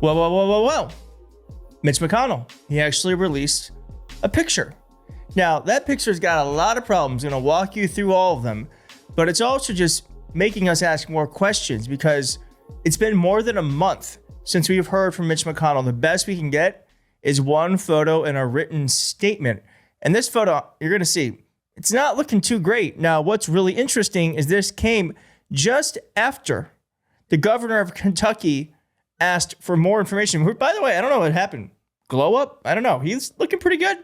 Well. Mitch McConnell, he actually released a picture. Now, that picture's got a lot of problems. I'm going to walk you through all of them, but it's also just making us ask more questions because it's been more than a month since we've heard from Mitch McConnell. The best we can get is one photo and a written statement. And this photo, you're going to see, it's not looking too great. Now, what's really interesting is this came just after the governor of Kentucky asked for more information. By the way, I don't know what happened. Glow up? I don't know. He's looking pretty good.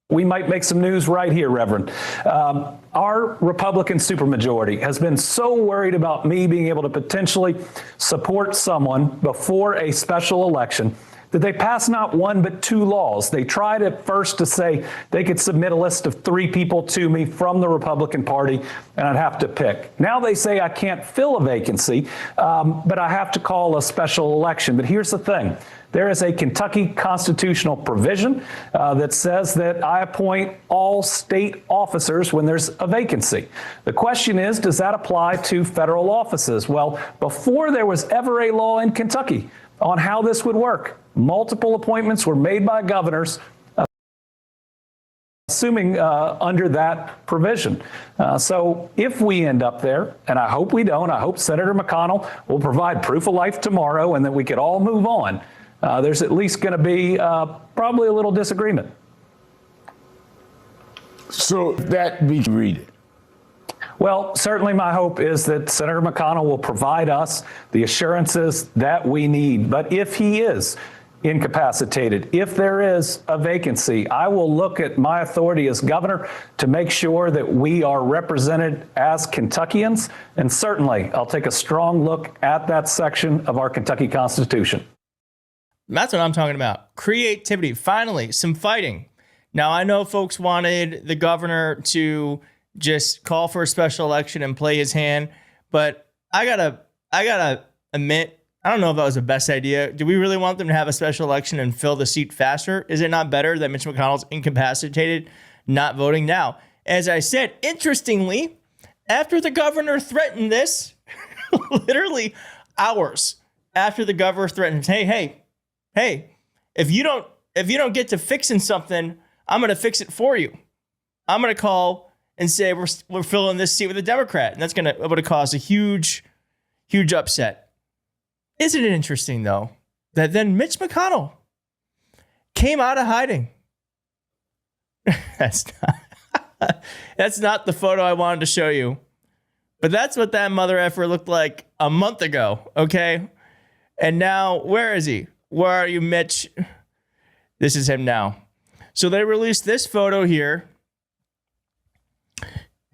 We might make some news right here, Reverend. Our Republican supermajority has been so worried about me being able to potentially support someone before a special election that they passed not one but two laws. They tried at first to say they could submit a list of 3 people to me from the Republican Party, and I'd have to pick. Now they say I can't fill a vacancy, but I have to call a special election. But here's the thing. There is a Kentucky constitutional provision that says that I appoint all state officers when there's a vacancy. The question is, does that apply to federal offices? Well, before there was ever a law in Kentucky on how this would work, multiple appointments were made by governors assuming under that provision. So if we end up there, and I hope we don't, I hope Senator McConnell will provide proof of life tomorrow and that we could all move on. There's at least going to be probably a little disagreement. So that we can read it. Well, certainly my hope is that Senator McConnell will provide us the assurances that we need. But if he is incapacitated, if there is a vacancy, I will look at my authority as governor to make sure that we are represented as Kentuckians. And certainly I'll take a strong look at that section of our Kentucky Constitution. That's what I'm talking about. Creativity. Finally, some fighting. Now, I know folks wanted the governor to just call for a special election and play his hand, but I gotta admit, I don't know if that was the best idea. Do we really want them to have a special election and fill the seat faster? Is it not better that Mitch McConnell's incapacitated, not voting now? As I said, interestingly, after the governor threatened this, literally hours after the governor threatened, hey, if you don't get to fixing something, I'm going to fix it for you. I'm going to call and say we're filling this seat with a Democrat, and that's going to cause a huge upset. Isn't it interesting, though, that then Mitch McConnell came out of hiding? That's not the photo I wanted to show you, but that's what that mother effer looked like a month ago, okay? And now, where is he? Where are you, Mitch? This is him now. So they released this photo here.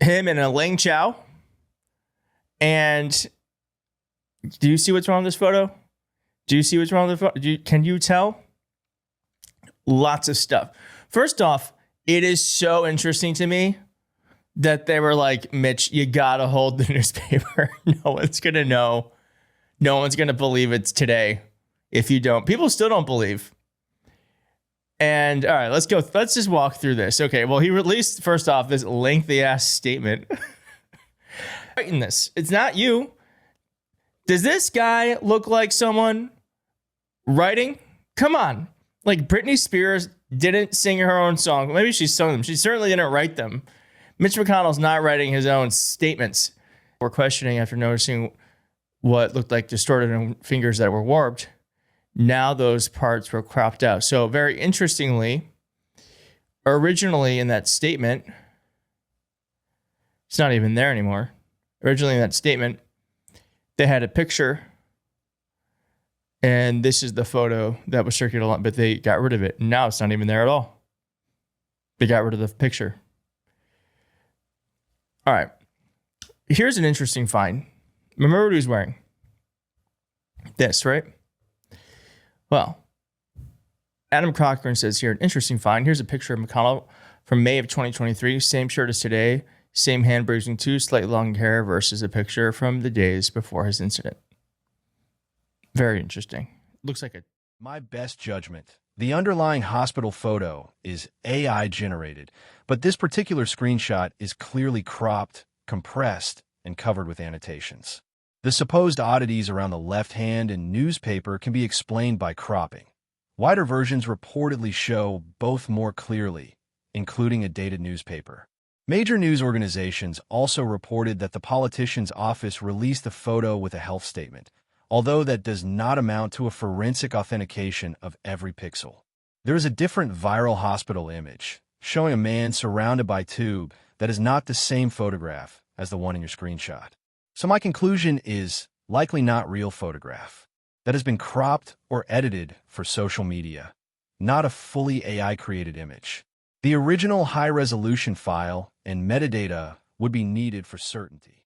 Him and Elaine Chao. And do you see what's wrong with this photo? Do you see what's wrong with the photo? Can you tell? Lots of stuff. First off, it is so interesting to me that they were like, Mitch, you got to hold the newspaper. No one's going to know. No one's going to believe it's today. If you don't, people still don't believe. And all right, let's go. Let's just walk through this. Okay. Well, he released, first off, this lengthy ass statement. Writing this. It's not you. Does this guy look like someone writing? Come on. Like Britney Spears didn't sing her own song. Maybe she sung them. She certainly didn't write them. Mitch McConnell's not writing his own statements. We're questioning after noticing what looked like distorted fingers that were warped. Now those parts were cropped out. So very interestingly, originally in that statement, it's not even there anymore. Originally in that statement, they had a picture, and this is the photo that was circulated a lot, but they got rid of it. Now it's not even there at all. They got rid of the picture. All right. Here's an interesting find. Remember what he was wearing? This, right? Well, Adam Cochran says here, an interesting find. Here's a picture of McConnell from May of 2023. Same shirt as today. Same hand bruising too. Slightly long hair versus a picture from the days before his incident. Very interesting. Looks like a... My best judgment. The underlying hospital photo is AI generated, but this particular screenshot is clearly cropped, compressed, and covered with annotations. The supposed oddities around the left hand and newspaper can be explained by cropping. Wider versions reportedly show both more clearly, including a dated newspaper. Major news organizations also reported that the politician's office released the photo with a health statement, although that does not amount to a forensic authentication of every pixel. There is a different viral hospital image, showing a man surrounded by tube that is not the same photograph as the one in your screenshot. So my conclusion is likely not real photograph that has been cropped or edited for social media, not a fully AI-created image. The original high-resolution file and metadata would be needed for certainty.